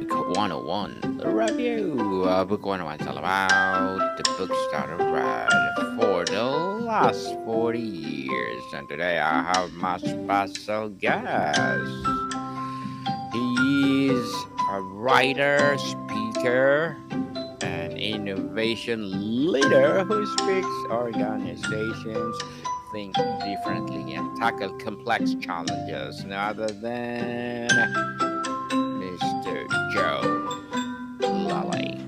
Book 101 review. Book 101 is all about the books that I've read for the last 40 years. And today I have my special guest. He is a writer, speaker, an innovation leader who speaks organizations think differently and tackle complex challenges, none other than Mr. Joe Lalley.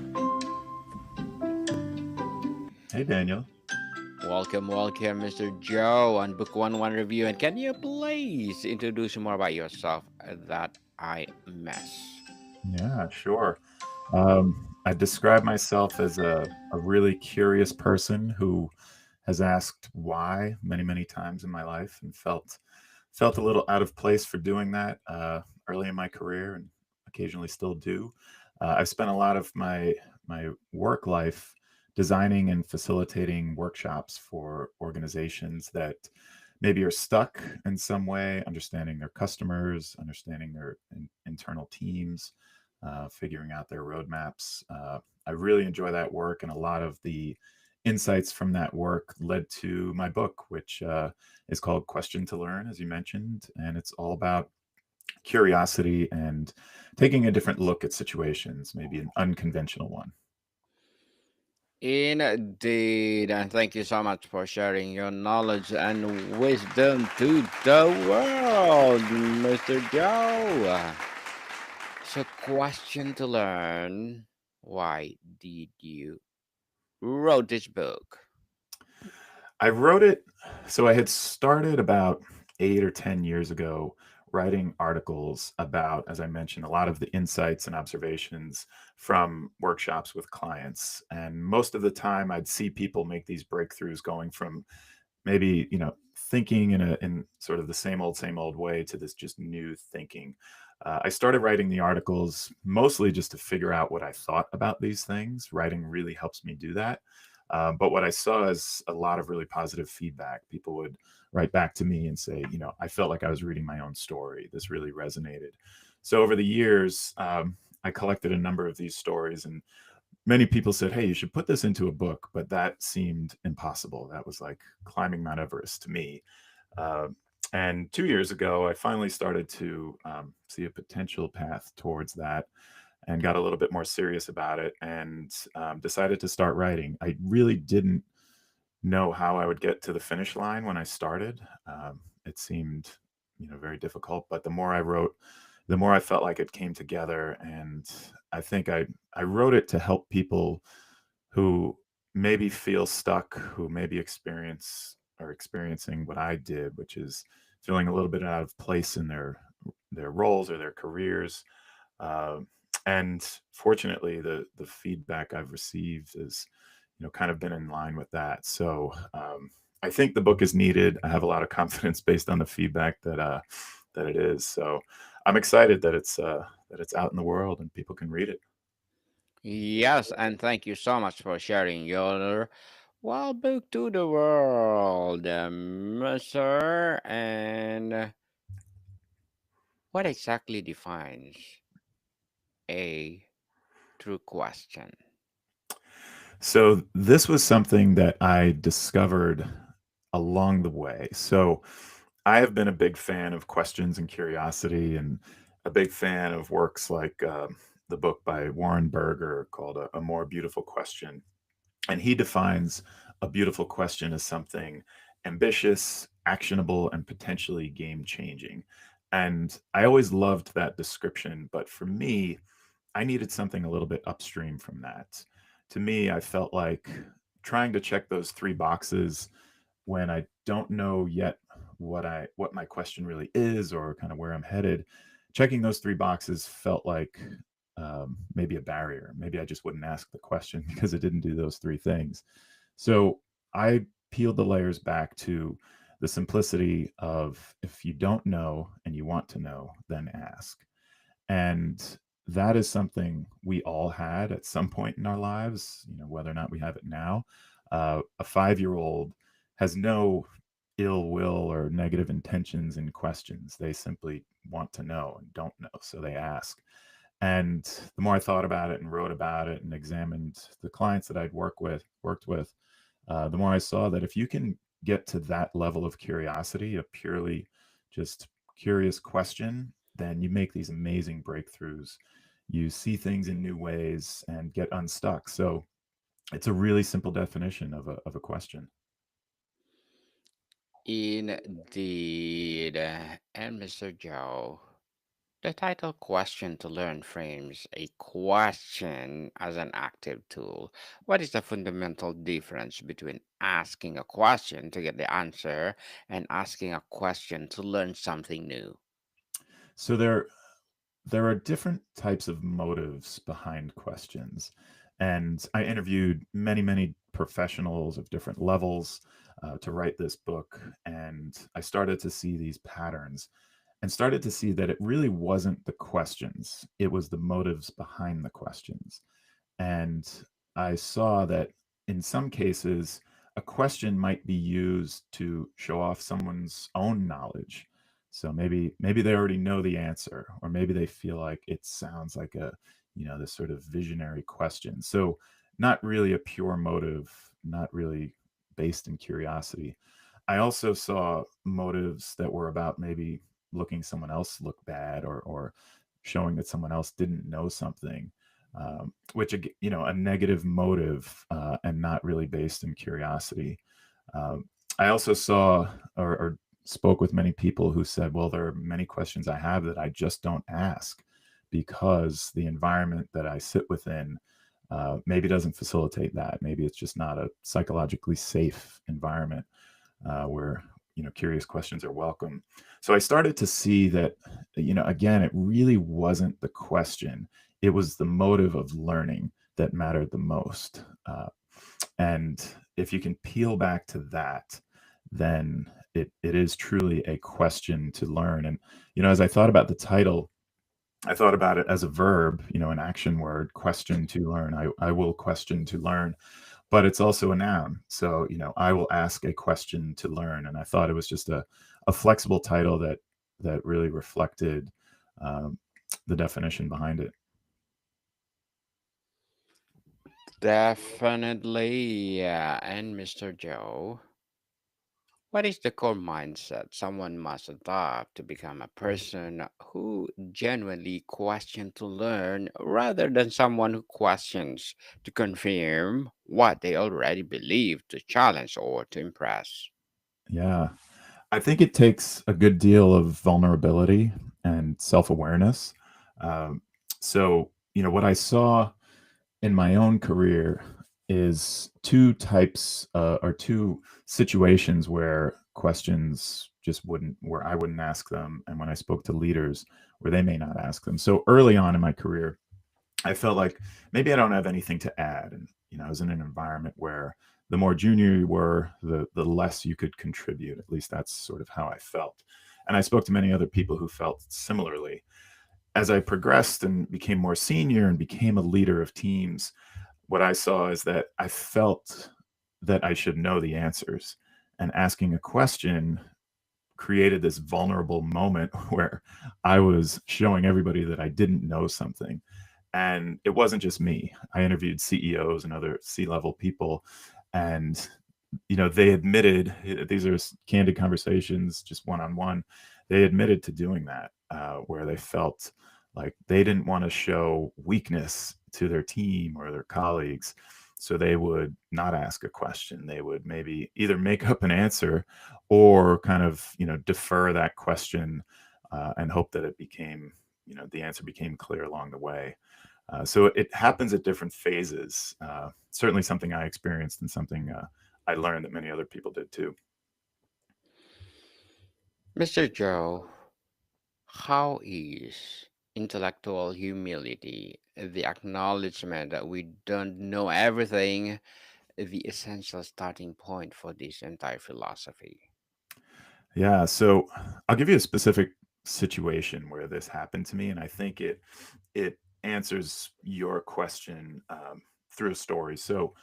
Hey, Daniel. Welcome, Mr. Joe, on Book 101 Review. And can you please introduce more about yourself that I miss? Yeah, sure. I describe myself as a really curious person who has asked why many, many times in my life and felt a little out of place for doing that early in my career and occasionally still do. I've spent a lot of my work life designing and facilitating workshops for organizations that maybe are stuck in some way, understanding their customers, understanding their internal teams, figuring out their roadmaps. I really enjoy that work, and a lot of the insights from that work led to my book, which is called Question to Learn, as you mentioned, and it's all about curiosity and taking a different look at situations, maybe an unconventional one. Indeed, and thank you so much for sharing your knowledge and wisdom to the world, Mr. Joe. So, question to learn: why did you wrote this book? I wrote it, so I had started about 8 or 10 years ago writing articles about, as I mentioned, a lot of the insights and observations from workshops with clients. And most of the time, I'd see people make these breakthroughs going from maybe thinking in sort of the same old way to this just new thinking. I started writing the articles mostly just to figure out what I thought about these things. Writing really helps me do that. But what I saw is a lot of really positive feedback. People would write back to me and say, I felt like I was reading my own story. This really resonated. So over the years, I collected a number of these stories, and many people said, "Hey, you should put this into a book," but that seemed impossible. That was like climbing Mount Everest to me. Uh, and 2 years ago, I finally started to see a potential path towards that and got a little bit more serious about it and decided to start writing. I really didn't know how I would get to the finish line when I started. It seemed, very difficult, but the more I wrote, the more I felt like it came together. And I think I wrote it to help people who maybe feel stuck, who maybe experiencing what I did, which is feeling a little bit out of place in their roles or their careers. Uh, and fortunately, the feedback I've received is, kind of been in line with that. So I think the book is needed. I have a lot of confidence based on the feedback that it is. So I'm excited that it's out in the world and people can read it. Yes, and thank you so much for sharing your book to the world, Mr. And what exactly defines a true question? So this was something that I discovered along the way. So I have been a big fan of questions and curiosity, and a big fan of works like the book by Warren Berger called A More Beautiful Question. And he defines a beautiful question as something ambitious, actionable, and potentially game changing. And I always loved that description. But for me, I needed something a little bit upstream from that. To me, I felt like trying to check those three boxes when I don't know yet what my question really is or kind of where I'm headed. Checking those three boxes felt like maybe a barrier. Maybe I just wouldn't ask the question because it didn't do those three things. So I peeled the layers back to the simplicity of if you don't know and you want to know, then ask. And that is something we all had at some point in our lives, whether or not we have it now. A 5-year-old has no ill will or negative intentions in questions. They simply want to know and don't know, so they ask. And the more I thought about it and wrote about it and examined the clients that I'd worked with, the more I saw that if you can get to that level of curiosity, a purely just curious question, then you make these amazing breakthroughs. You see things in new ways and get unstuck. So it's a really simple definition of a question. Indeed. And Mr. Joe, the title Question to Learn frames a question as an active tool. What is the fundamental difference between asking a question to get the answer and asking a question to learn something new? So there are different types of motives behind questions. And I interviewed many professionals of different levels to write this book. And I started to see these patterns and started to see that it really wasn't the questions, it was the motives behind the questions. And I saw that in some cases, a question might be used to show off someone's own knowledge. So maybe they already know the answer, or maybe they feel like it sounds like a, this sort of visionary question. So not really a pure motive, not really based in curiosity. I also saw motives that were about maybe looking someone else look bad, or showing that someone else didn't know something, which, a negative motive, and not really based in curiosity. Um, I also saw, or spoke with many people who said, well, there are many questions I have that I just don't ask because the environment that I sit within maybe doesn't facilitate that. Maybe it's just not a psychologically safe environment where curious questions are welcome. So I started to see that, again, it really wasn't the question; it was the motive of learning that mattered the most. And if you can peel back to that, then it is truly a question to learn. And as I thought about the title, I thought about it as a verb, an action word, question to learn. I will question to learn, but it's also a noun. So, I will ask a question to learn. And I thought it was just a flexible title that really reflected um, the definition behind it. Definitely, yeah. And Mr. Joe, what is the core mindset someone must adopt to become a person who genuinely questions to learn rather than someone who questions to confirm what they already believe, to challenge or to impress? Yeah. I think it takes a good deal of vulnerability and self awareness. Um, so, what I saw in my own career is two types, or two situations where questions just wouldn't, where I wouldn't ask them, and when I spoke to leaders where they may not ask them. So early on in my career, I felt like maybe I don't have anything to add. And, I was in an environment where the more junior you were, the less you could contribute. At least that's sort of how I felt. And I spoke to many other people who felt similarly. As I progressed and became more senior and became a leader of teams, what I saw is that I felt that I should know the answers. And asking a question created this vulnerable moment where I was showing everybody that I didn't know something. And it wasn't just me. I interviewed CEOs and other C-level people, and they admitted, these are candid conversations, just one on one. They admitted to doing that, where they felt like they didn't want to show weakness to their team or their colleagues. So they would not ask a question. They would maybe either make up an answer or kind of, defer that question and hope that it became, the answer became clear along the way. So it happens at different phases. Certainly something I experienced and something I learned that many other people did too. Mr. Joe, how is intellectual humility, the acknowledgement that we don't know everything, the essential starting point for this entire philosophy? Yeah. So I'll give you a specific situation where this happened to me, and I think it answers your question through a story. So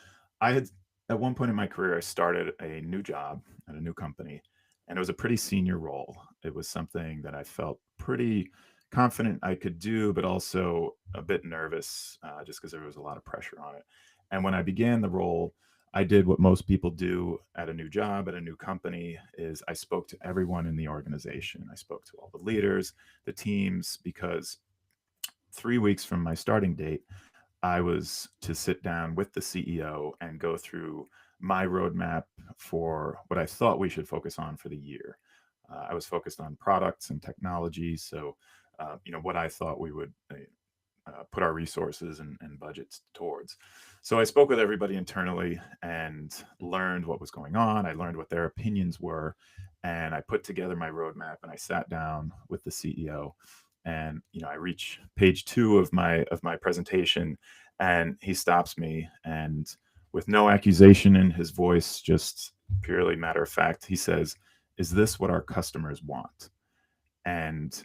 I had, at one point in my career, I started a new job at a new company, and it was a pretty senior role. It was something that I felt pretty confident I could do, but also a bit nervous just because there was a lot of pressure on it. And when I began the role, I did what most people do at a new job, at a new company, is I spoke to everyone in the organization. I spoke to all the leaders, the teams, because 3 weeks from my starting date, I was to sit down with the CEO and go through my roadmap for what I thought we should focus on for the year. I was focused on products and technology, so what I thought we would put our resources and budgets towards. So I spoke with everybody internally and learned what was going on. I learned what their opinions were, and I put together my roadmap. And I sat down with the CEO, and I reach page 2 of my presentation, and he stops me, and with no accusation in his voice, just purely matter of fact, he says, "Is this what our customers want?" And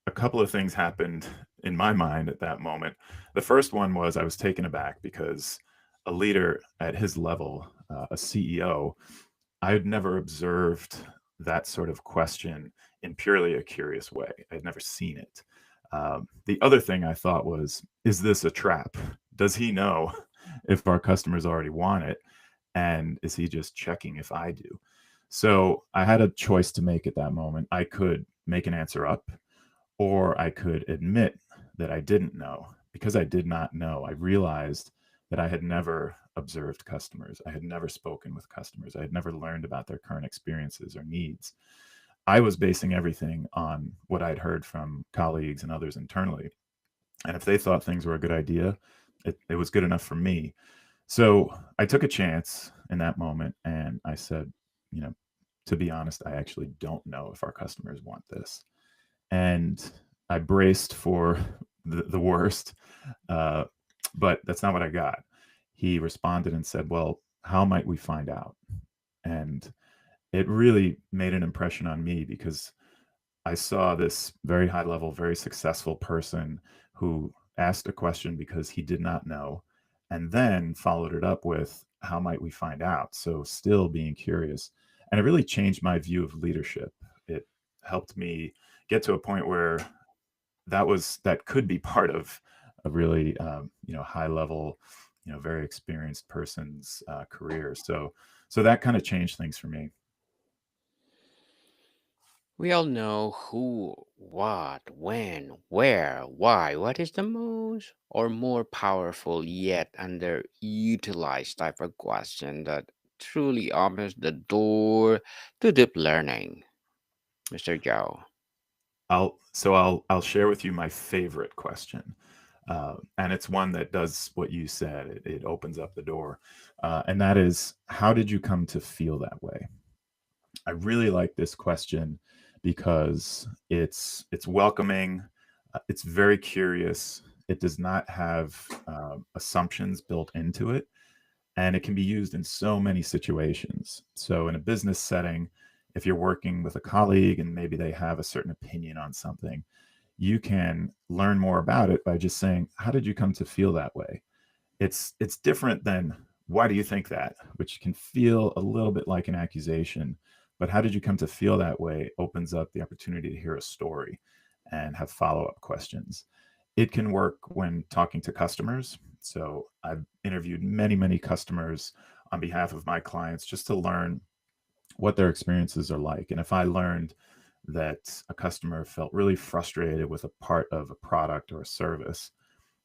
a couple of things happened in my mind at that moment. The first one was I was taken aback because a leader at his level, a CEO, I had never observed that sort of question in purely a curious way. I'd never seen it. The other thing I thought was, is this a trap? Does he know if our customers already want it? And is he just checking if I do? So I had a choice to make at that moment. I could make an answer up, or I could admit that I didn't know. Because I did not know, I realized that I had never observed customers. I had never spoken with customers. I had never learned about their current experiences or needs. I was basing everything on what I'd heard from colleagues and others internally. And if they thought things were a good idea, it was good enough for me. So I took a chance in that moment, and I said, you know, to be honest, I actually don't know if our customers want this. And I braced for the worst, uh, but that's not what I got. He responded and said, "Well, how might we find out?" And it really made an impression on me because I saw this very high level, very successful person who asked a question because he did not know, and then followed it up with, "How might we find out?" So, still being curious. And it really changed my view of leadership. It helped me get to a point where that could be part of a really high level, very experienced person's career. So that kind of changed things for me. We all know who, what, when, where, why. What is the most or more powerful yet underutilized type of question that truly opens the door to deep learning, Mr. Joe? I'll share with you my favorite question, and it's one that does what you said. It opens up the door, and that is, how did you come to feel that way? I really like this question because it's welcoming, it's very curious. It does not have assumptions built into it, and it can be used in so many situations. So, in a business setting, if you're working with a colleague and maybe they have a certain opinion on something, you can learn more about it by just saying, "How did you come to feel that way?" It's different than, "Why do you think that?" which can feel a little bit like an accusation. But "How did you come to feel that way?" opens up the opportunity to hear a story and have follow-up questions. It can work when talking to customers. So I've interviewed many, many customers on behalf of my clients just to learn what their experiences are like. And if I learned that a customer felt really frustrated with a part of a product or a service,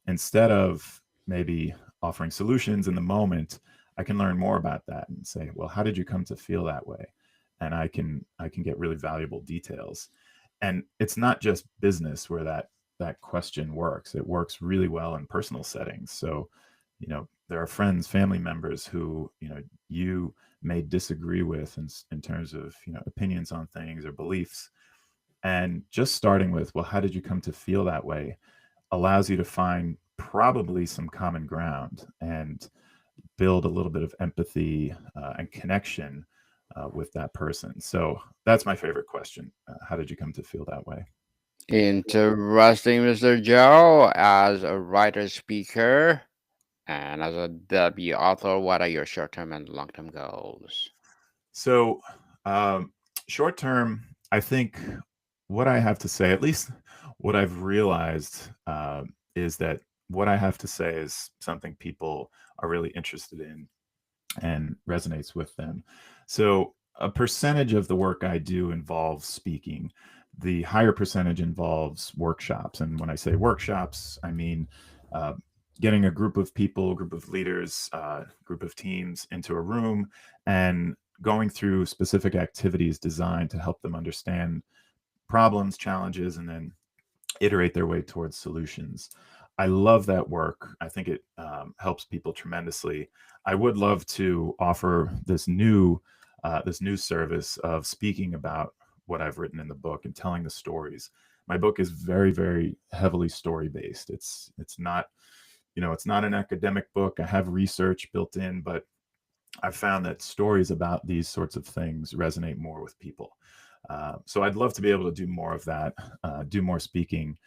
instead of maybe offering solutions in the moment, I can learn more about that and say, "Well, how did you come to feel that way?" And I can get really valuable details. And it's not just business where that question works. It works really well in personal settings. So, there are friends, family members who, you may disagree with in terms of, opinions on things or beliefs. And just starting with, "Well, how did you come to feel that way?" allows you to find probably some common ground and build a little bit of empathy and connection with that person. So that's my favorite question. How did you come to feel that way? Interesting, Mr. Joe. As a writer, speaker, and as a debut author, what are your short term and long term goals? So, um, short term, I think what I have to say, at least what I've realized, is that what I have to say is something people are really interested in and resonates with them. So, a percentage of the work I do involves speaking. The higher percentage involves workshops. And when I say workshops, I mean uh, getting a group of people, a group of leaders, group of teams into a room and going through specific activities designed to help them understand problems, challenges, and then iterate their way towards solutions. I love that work. I think it helps people tremendously. I would love to offer this new service of speaking about what I've written in the book and telling the stories. My book is very, very heavily story based. It's not, it's not an academic book. I have research built in, but I've found that stories about these sorts of things resonate more with people. So I'd love to be able to do more of that, do more speaking,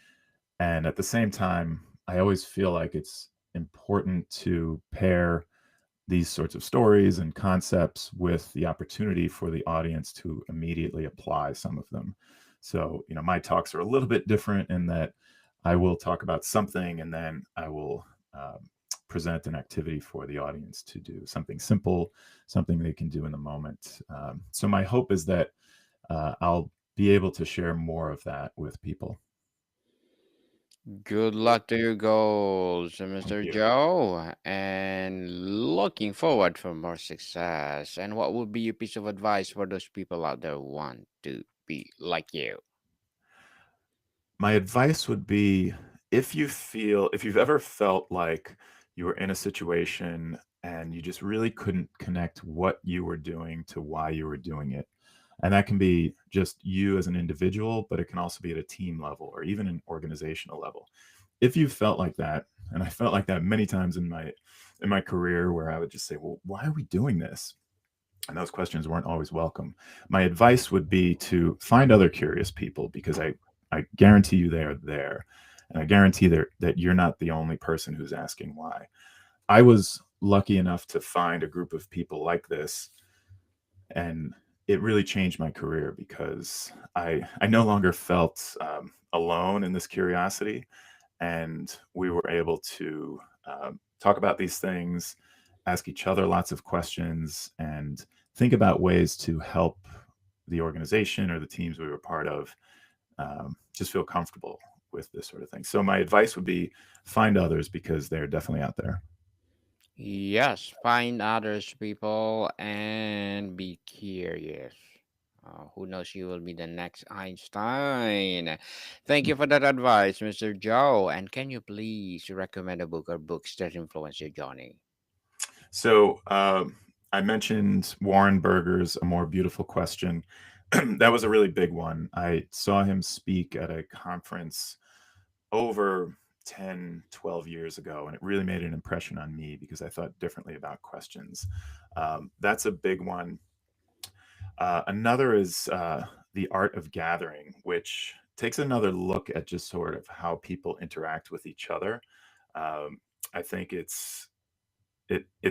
and at the same time, I always feel like it's important to pair these sorts of stories and concepts with the opportunity for the audience to immediately apply some of them. So, my talks are a little bit different in that I will talk about something and then I will present an activity for the audience to do something simple, something they can do in the moment. So, my hope is that I'll be able to share more of that with people. Good luck to your goals, Thank Mr. you. Joe, and looking forward for more success. And what would be your piece of advice for those people out there who want to be like you? My advice would be if you've ever felt like you were in a situation and you just really couldn't connect what you were doing to why you were doing it. And that can be just you as an individual, but it can also be at a team level or even an organizational level. If you felt like that, and I felt like that many times in my career where I would just say, "Well, why are we doing this?" And those questions weren't always welcome. My advice would be to find other curious people because I guarantee you they are there. And I guarantee that you're not the only person who's asking why. I was lucky enough to find a group of people like this, and it really changed my career because I no longer felt alone in this curiosity, and we were able to talk about these things, ask each other lots of questions, and think about ways to help the organization or the teams we were part of just feel comfortable with this sort of thing. So my advice would be find others because they're definitely out there. Yes, find others, people, and be curious. Who knows, you will be the next Einstein. Thank you for that advice, Mr. Joe. And can you please recommend a book or books that influence your journey? So I mentioned Warren Berger's A More Beautiful Question. That was a really big one. I saw him speak at a conference over 10, 12 years ago, and it really made an impression on me because I thought differently about questions. That's a big one. Another is The Art of Gathering, which takes another look at just sort of how people interact with each other. Um, I think it's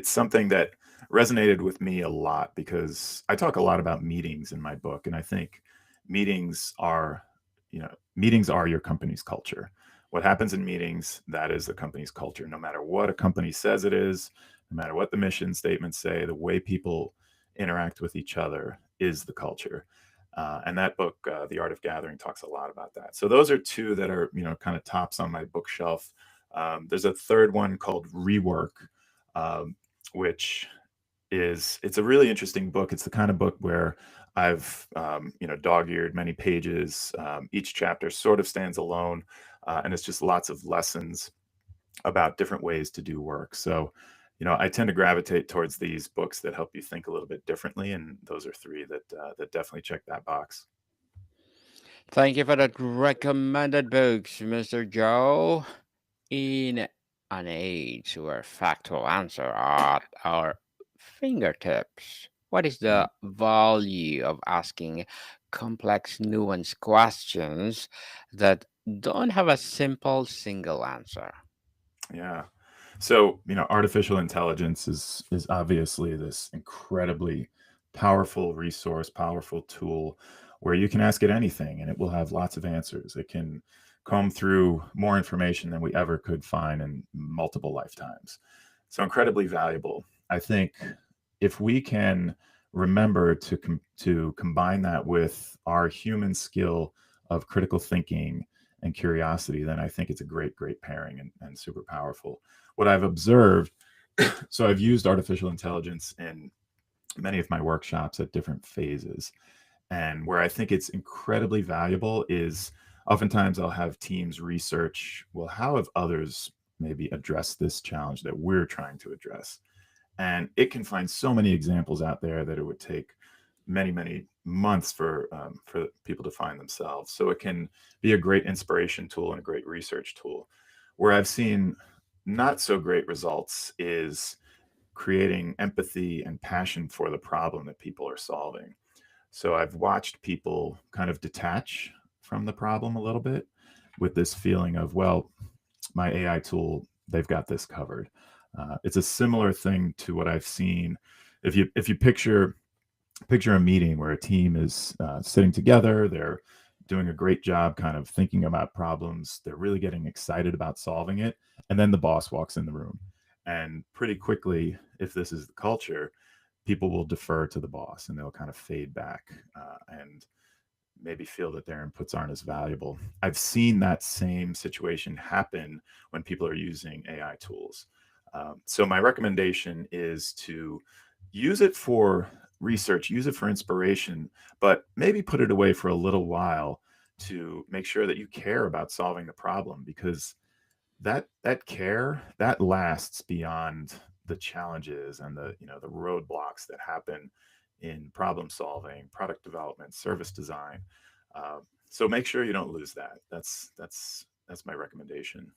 something that resonated with me a lot because I talk a lot about meetings in my book, and I think meetings are, meetings are your company's culture. What happens in meetings, that is the company's culture. No matter what a company says it is, no matter what the mission statements say, the way people interact with each other is the culture. And that book, The Art of Gathering, talks a lot about that. So those are two that are, kind of tops on my bookshelf. There's a third one called Rework, um, which it's a really interesting book. It's the kind of book where I've dog-eared many pages. Each chapter sort of stands alone, and it's just lots of lessons about different ways to do work. So, I tend to gravitate towards these books that help you think a little bit differently, and those are three that definitely check that box. Thank you for that recommended books, Mr. Joe. In an age where factual answers are at our fingertips, what is Mm, the value of asking complex, nuanced questions that don't have a simple single answer? yeah. So, artificial intelligence is obviously this incredibly powerful resource, powerful tool where you can ask it anything and it will have lots of answers. It can comb through more information than we ever could find in multiple lifetimes. So incredibly valuable. I think if we can remember to combine that with our human skill of critical thinking and curiosity, then I think it's a great pairing and super powerful. What I've observed, so I've used artificial intelligence in many of my workshops at different phases. And where I think it's incredibly valuable is oftentimes I'll have teams research, well, how have others maybe addressed this challenge that we're trying to address? And it can find so many examples out there that it would take many months for people to find themselves. So it can be a great inspiration tool and a great research tool. Where I've seen not so great results is creating empathy and passion for the problem that people are solving. So I've watched people kind of detach from the problem a little bit with this feeling of, well, my AI tool, they've got this covered. It's a similar thing to what I've seen. If you picture a meeting where a team is sitting together, they're doing a great job kind of thinking about problems, they're really getting excited about solving it, and then the boss walks in the room. And pretty quickly, if this is the culture, people will defer to the boss and they'll kind of fade back and maybe feel that their inputs aren't as valuable. I've seen that same situation happen when people are using AI tools. So my recommendation is to use it for research, use it for inspiration, but maybe put it away for a little while to make sure that you care about solving the problem, because that care that lasts beyond the challenges and the roadblocks that happen in problem solving, product development, service design. So make sure you don't lose that. That's my recommendation.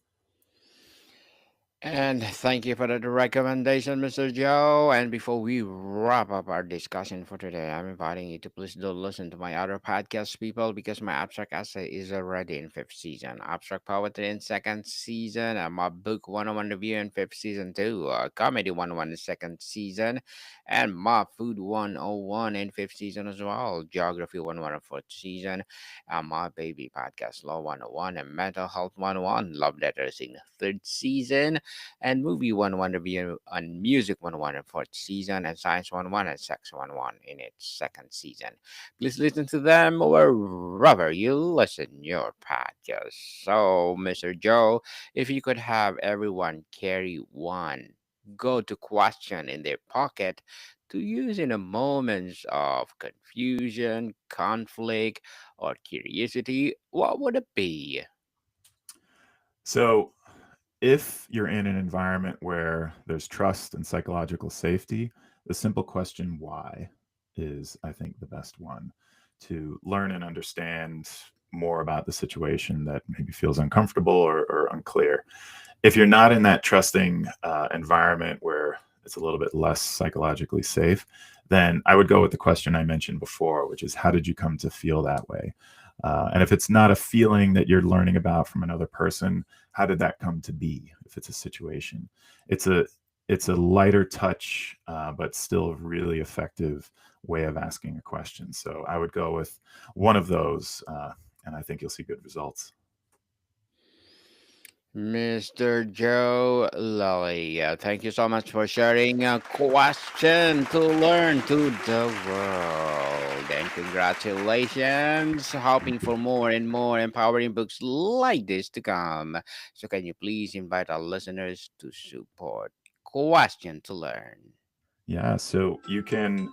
And thank you for the recommendation, Mr. Joe. And before we wrap up our discussion for today, I'm inviting you to please do listen to my other podcast, people, because my abstract essay is already in fifth season, abstract poetry in second season, my book 101 review in fifth season too, comedy 101 in second season, and my food 101 in fifth season as well, geography 101 in fourth season, and my baby podcast law 101 and mental health 101 love letters in third season, and Movie 101 review on Music 101 in fourth season, and Science 101 and Sex 101 in its second season. Please listen to them wherever you listen your podcast. So, Mr. Joe, if you could have everyone carry one go-to question in their pocket to use in a moments of confusion, conflict, or curiosity, what would it be? So if you're in an environment where there's trust and psychological safety, the simple question why is, I think, the best one to learn and understand more about the situation that maybe feels uncomfortable or unclear. If you're not in that trusting environment where it's a little bit less psychologically safe, then I would go with the question I mentioned before, which is how did you come to feel that way? And if it's not a feeling that you're learning about from another person, how did that come to be? If it's a situation, it's a it's a lighter touch, but still really effective way of asking a question. So I would go with one of those, and I think you'll see good results. Mr. Joe Lalley, thank you so much for sharing a question to learn to the world. And congratulations, hoping Thank you. for more and more empowering books like this to come. So, can you please invite our listeners to support Question to Learn? Yeah, so you can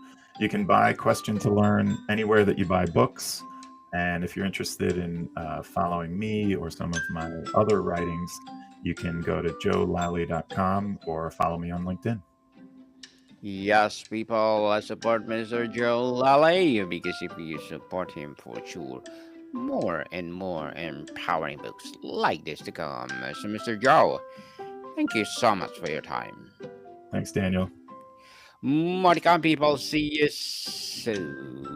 buy Question to Learn anywhere that you buy books. And if you're interested in following me or some of my other writings, you can go to joelally.com or follow me on LinkedIn. Yes, people, support Mr. Joe Lalley because if you support him for sure, more and more empowering books like this to come. So, Mr. Joe, thank you so much for your time. Thanks, Daniel. Monica, people, see you soon.